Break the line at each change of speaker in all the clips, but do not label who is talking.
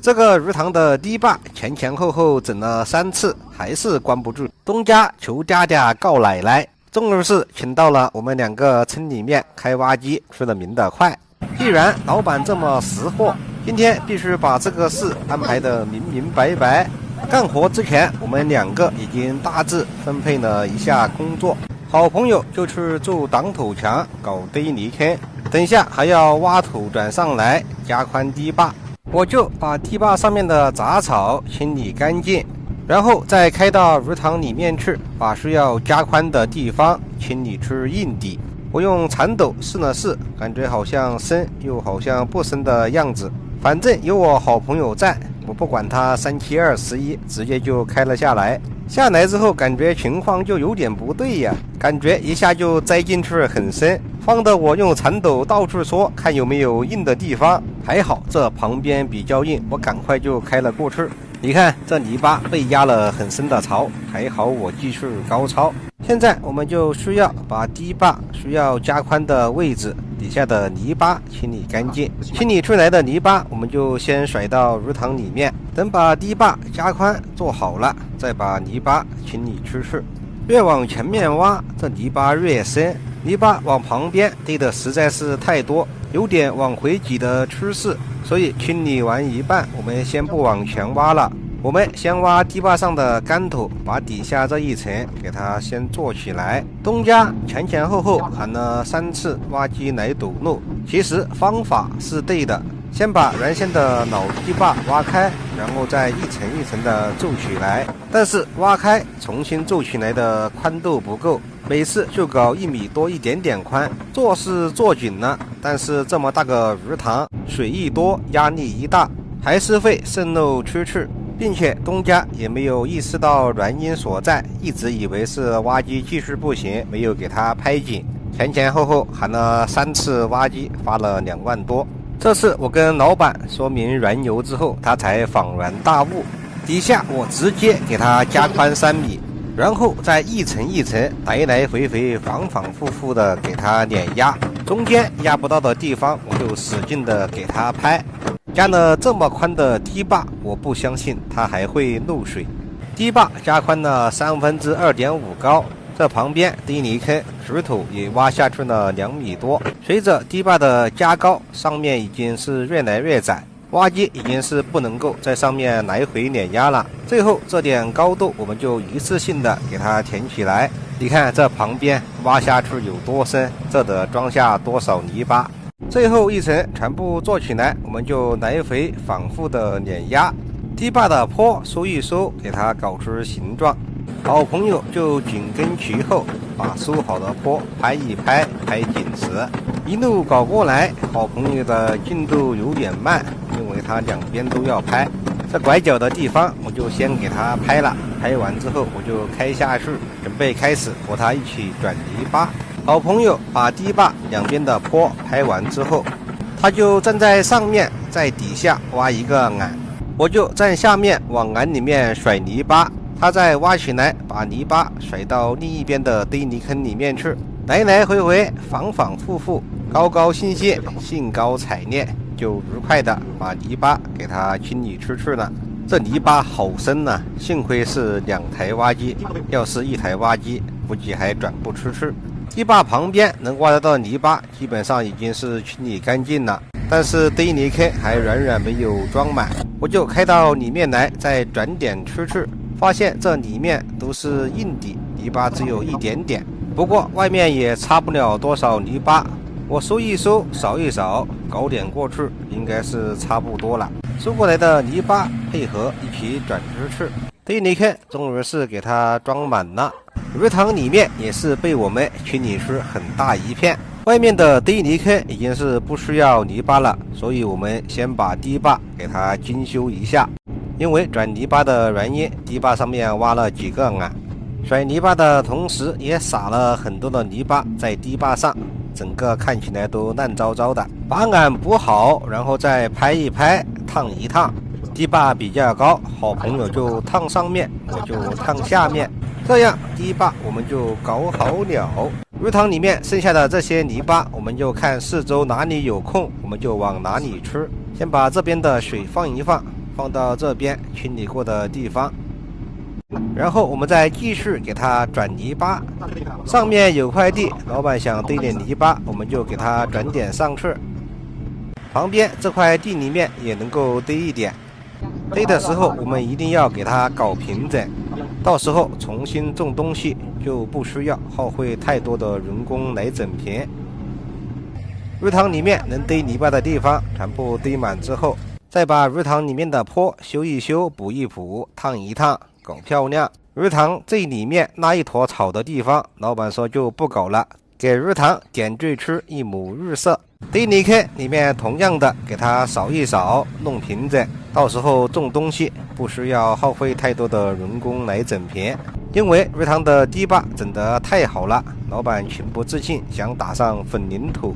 这个鱼塘的堤坝前前后后整了3次，还是关不住。东家求爹爹告奶奶，终于是请到了我们2个村里面开挖机出了名的快。既然老板这么识货，今天必须把这个事安排得明明白白。干活之前，我们2个已经大致分配了一下工作。好朋友就去做挡土墙，搞堆泥坑，等下还要挖土转上来，加宽堤坝。我就把堤坝上面的杂草清理干净，然后再开到鱼塘里面去，把需要加宽的地方清理出硬底。我用铲斗试了试，感觉好像深又好像不深的样子。反正有我好朋友在，我不管他3七2十一，直接就开了下来。下来之后感觉情况就有点不对呀，感觉一下就栽进去很深，慌得我用铲斗到处戳，看有没有硬的地方。还好这旁边比较硬，我赶快就开了过去。你看这泥巴被压了很深的槽，还好我技术高超。现在我们就需要把堤坝需要加宽的位置底下的泥巴清理干净。清理出来的泥巴我们就先甩到鱼塘里面，等把堤坝加宽做好了，再把泥巴清理出去。越往前面挖，这泥巴越深，泥巴往旁边堆的实在是太多，有点往回挤的趋势，所以清理完一半，我们先不往前挖了。我们先挖堤坝上的干土，把底下这一层给它先做起来。东家前前后后喊了3次挖机来堵路，其实方法是对的，先把原先的老堤坝挖开，然后再一层一层的做起来。但是挖开重新做起来的宽度不够，每次就搞1米多一点点宽，做是做紧了，但是这么大个鱼塘，水一多压力一大，还是会渗漏出去。并且东家也没有意识到原因所在，一直以为是挖机技术不行，没有给他拍紧。前前后后喊了3次挖机，花了2万多。这次我跟老板说明缘由之后，他才恍然大悟。底下我直接给他加宽3米，然后再一层一层来来回回反反复复的给他碾压，中间压不到的地方我就使劲的给他拍。加了这么宽的堤坝，我不相信它还会漏水。堤坝加宽了2/2.5高，这旁边堆泥坑石头也挖下去了2米多。随着堤坝的加高，上面已经是越来越窄，挖机已经是不能够在上面来回碾压了。最后这点高度我们就一次性的给它填起来。你看这旁边挖下去有多深，这得装下多少泥巴。最后一层全部做起来，我们就来回反复的碾压，堤坝的坡收一收，给它搞出形状。好朋友就紧跟其后，把收好的坡拍一拍，拍紧实。一路搞过来，好朋友的进度有点慢，因为他2边都要拍。这拐角的地方我就先给他拍了，拍完之后我就开下去，准备开始和他一起转泥巴。好朋友把堤坝2边的坡拍完之后，他就站在上面，在底下挖一个眼，我就站下面往眼里面甩泥巴，他再挖起来，把泥巴甩到另一边的堆泥坑里面去，来来回回反反复复，高高兴兴，兴高采烈，就愉快的把泥巴给它清理出去了。这泥巴好深啊，幸亏是2台挖机，要是1台挖机估计还转不出去。堤坝旁边能挖得到泥巴基本上已经是清理干净了，但是堆泥坑还远远没有装满，我就开到里面来，再转点出去，发现这里面都是硬底，泥巴只有一点点，不过外面也差不了多少泥巴，我收一收，扫一扫，搞点过去，应该是差不多了。收过来的泥巴配合一起转出去，堆泥坑终于是给它装满了。鱼塘里面也是被我们清理出很大一片，外面的堆泥坑已经是不需要泥巴了，所以我们先把堤坝给它精修一下。因为转泥巴的原因，堤坝上面挖了几个眼，甩泥巴的同时也撒了很多的泥巴在堤坝上，整个看起来都烂糟糟的。把眼补好，然后再拍一拍，烫一烫。堤坝比较高，好朋友就烫上面，我就烫下面，这样堤坝我们就搞好了。鱼塘里面剩下的这些泥巴，我们就看四周哪里有空，我们就往哪里吃。先把这边的水放一放，放到这边清理过的地方，然后我们再继续给它转泥巴。上面有块地，老板想堆点泥巴，我们就给它转点上去。旁边这块地里面也能够堆一点。堆的时候我们一定要给它搞平整，到时候重新种东西就不需要耗费太多的人工来整平。鱼塘里面能堆泥巴的地方全部堆满之后，再把鱼塘里面的坡修一修，补一补，烫一烫，搞漂亮。鱼塘最里面那一坨草的地方，老板说就不搞了，给鱼塘点缀出一抹绿色。堆泥坑里面同样的给它扫一扫，弄平整，到时候种东西不需要耗费太多的人工来整平。因为鱼塘的堤坝整得太好了，老板情不自禁想打上混凝土，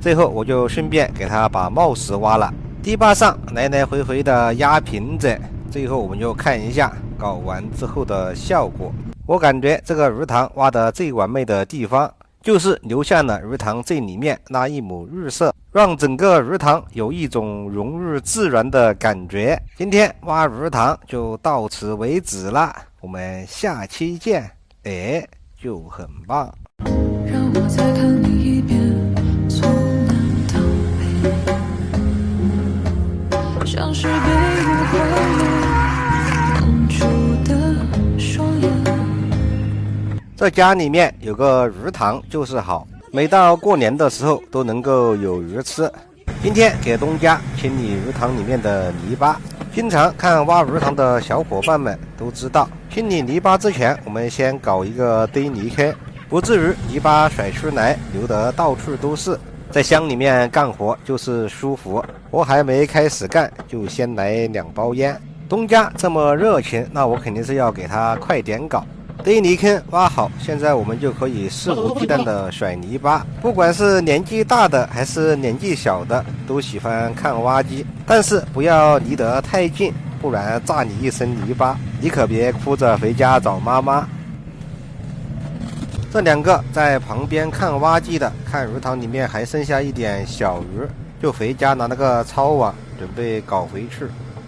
最后我就顺便给它把帽石挖了，堤坝上来来回回的压平整，最后我们就看一下搞完之后的效果。我感觉这个鱼塘挖的最完美的地方，就是留下了鱼塘最里面那一抹绿色，让整个鱼塘有一种融入自然的感觉。今天挖鱼塘就到此为止了，我们下期见。就很棒。
让我再看你一遍，从南到北，像是被月光蒙住的双眼。
这家里面有个鱼塘就是好，每到过年的时候都能够有鱼吃。今天给东家清理鱼塘里面的泥巴。经常看挖鱼塘的小伙伴们都知道，清理泥巴之前我们先搞一个堆泥坑，不至于泥巴甩出来流得到处都是。在乡里面干活就是舒服，我还没开始干就先来2包烟。东家这么热情，那我肯定是要给他快点搞。堆泥坑挖好，现在我们就可以肆无忌惮的甩泥巴。不管是年纪大的还是年纪小的，都喜欢看挖机，但是不要离得太近，不然炸你一身泥巴，你可别哭着回家找妈妈。这2个在旁边看挖机的，看鱼塘里面还剩下一点小鱼，就回家拿那个抄网准备搞回去，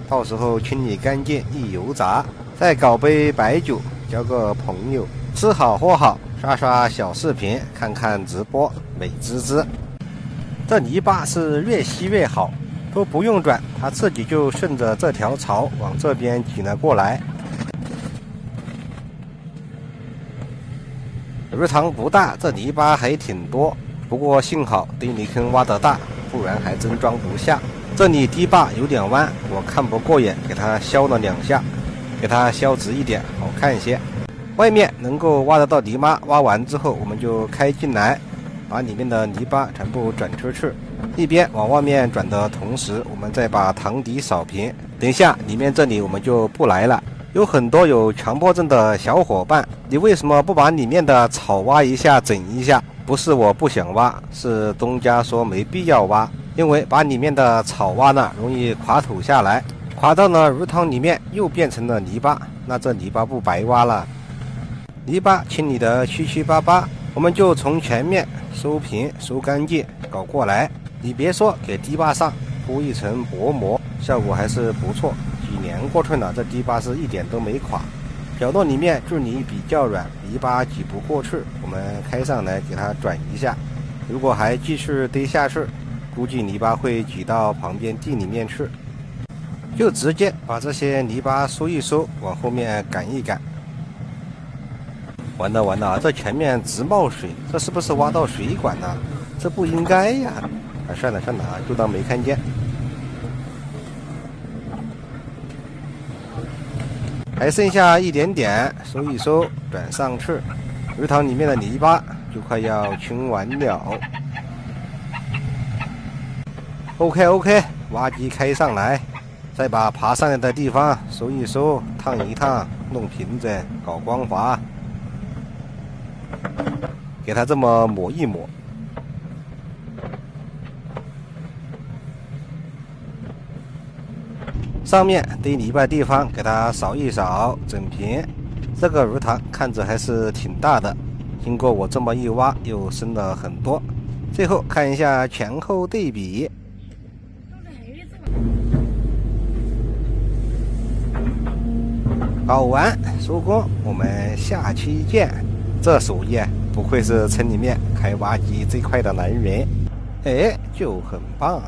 到时候清理干净一油炸，再搞杯白酒交个朋友，吃好喝好，刷刷小视频，看看直播，美滋滋。这泥巴是越吸越好，都不用转，它自己就顺着这条槽往这边挤了过来。鱼塘不大，这泥巴还挺多，不过幸好堆泥坑挖得大，不然还真装不下。这里堤坝有点弯，我看不过眼，给它削了2下，给它削直一点，好看一些。外面能够挖得到泥巴，挖完之后我们就开进来，把里面的泥巴全部转出去。一边往外面转的同时，我们再把塘底扫平。等一下里面这里我们就不来了。有很多有强迫症的小伙伴，你为什么不把里面的草挖一下整一下？不是我不想挖，是东家说没必要挖，因为把里面的草挖了容易垮土下来，垮到了鱼塘里面又变成了泥巴，那这泥巴不白挖了。泥巴清理的七七八八，我们就从前面收平收干净搞过来。你别说，给堤坝上铺一层薄膜，效果还是不错。几年过去了，这堤坝是一点都没垮。角落里面距离比较软，泥巴挤不过去，我们开上来给它转一下。如果还继续堆下去，估计泥巴会挤到旁边地里面去，就直接把这些泥巴收一收，往后面赶一赶。完了完了，这前面直冒水，这是不是挖到水管了？这不应该呀！算了算了，就当没看见。还剩下一点点，收一收，转上去。鱼塘里面的泥巴就快要清完了。OK， 挖机开上来，再把爬上来的地方收一收，烫一烫，弄平整，搞光滑，给它这么抹一抹。上面堆泥巴的地方给它扫一扫，整平。这个鱼塘看着还是挺大的，经过我这么一挖，又深了很多。最后看一下前后对比。搞完收工，我们下期见。这手艺不愧是村里面开挖机最快的男人，哎，就很棒。